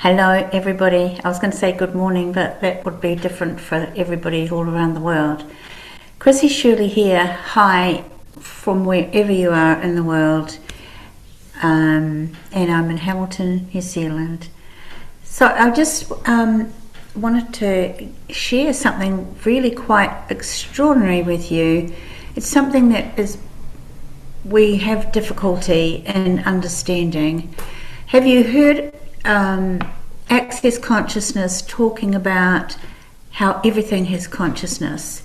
Hello everybody. I was going to say good morning, but that would be different for everybody all around the world. Chrissie Shirley here. Hi from wherever you are in the world. And I'm in Hamilton, New Zealand. So I just wanted to share something really quite extraordinary with you. It's something that we have difficulty in understanding. Have you heard Access Consciousness talking about how everything has consciousness?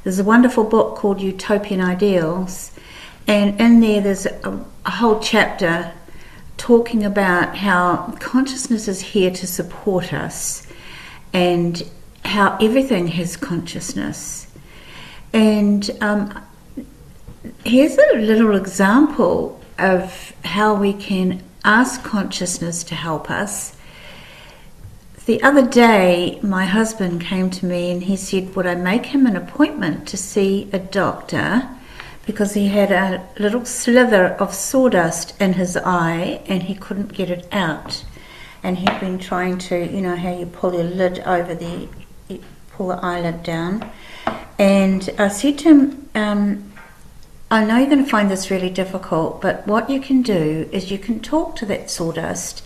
There's a wonderful book called Utopian Ideals, and in there's a whole chapter talking about how consciousness is here to support us and how everything has consciousness. And here's a little example of how we can ask consciousness to help us. The other day, my husband came to me and he said, would I make him an appointment to see a doctor because he had a little sliver of sawdust in his eye and he couldn't get it out. And he'd been trying to, you know how you pull your lid over you pull the eyelid down. And I said to him, I know you're going to find this really difficult, but what you can do is you can talk to that sawdust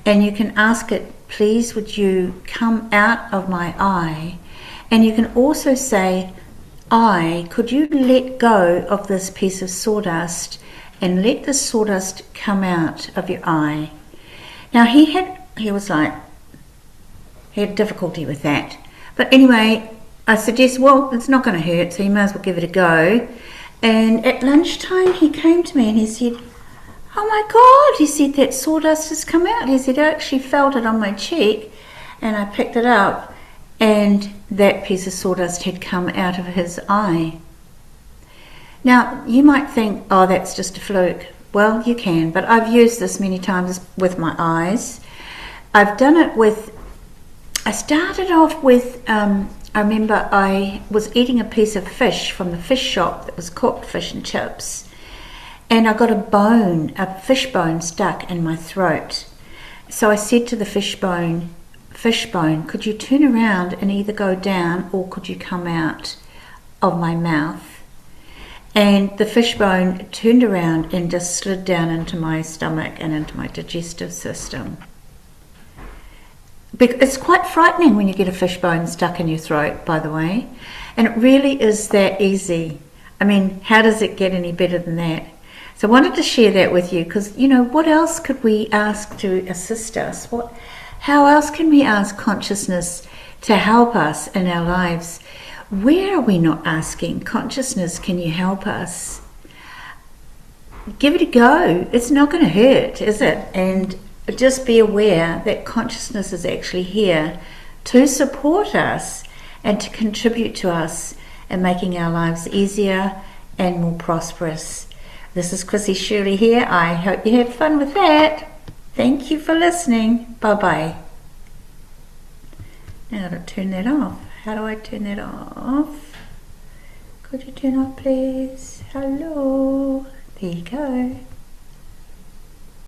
and you can ask it, please would you come out of my eye? And you can also say, could you let go of this piece of sawdust and let the sawdust come out of your eye? Now he had difficulty with that. But anyway, I suggest, well, it's not going to hurt, so you may as well give it a go. And at lunchtime he came to me and he said, oh my God, he said, that sawdust has come out. He said, I actually felt it on my cheek and I picked it up and that piece of sawdust had come out of his eye. Now, you might think, oh, that's just a fluke. Well, you can, but I've used this many times with my eyes. I've done it I started off with, I remember I was eating a piece of fish from the fish shop that was cooked fish and chips, and I got a fish bone stuck in my throat. So I said to the fish bone, could you turn around and either go down or could you come out of my mouth? And the fish bone turned around and just slid down into my stomach and into my digestive system. It's quite frightening when you get a fish bone stuck in your throat, by the way, and it really is that easy. I mean, how does it get any better than that? So I wanted to share that with you because, you know, what else could we ask to assist us? How else can we ask consciousness to help us in our lives? Where are we not asking consciousness, can you help us? Give it a go. It's not going to hurt, is it? And just be aware that consciousness is actually here to support us and to contribute to us in making our lives easier and more prosperous. This is Chrissie Shirley here. I hope you had fun with that. Thank you for listening. Bye-bye. Now to turn that off. How do I turn that off? Could you turn off, please? Hello. There you go.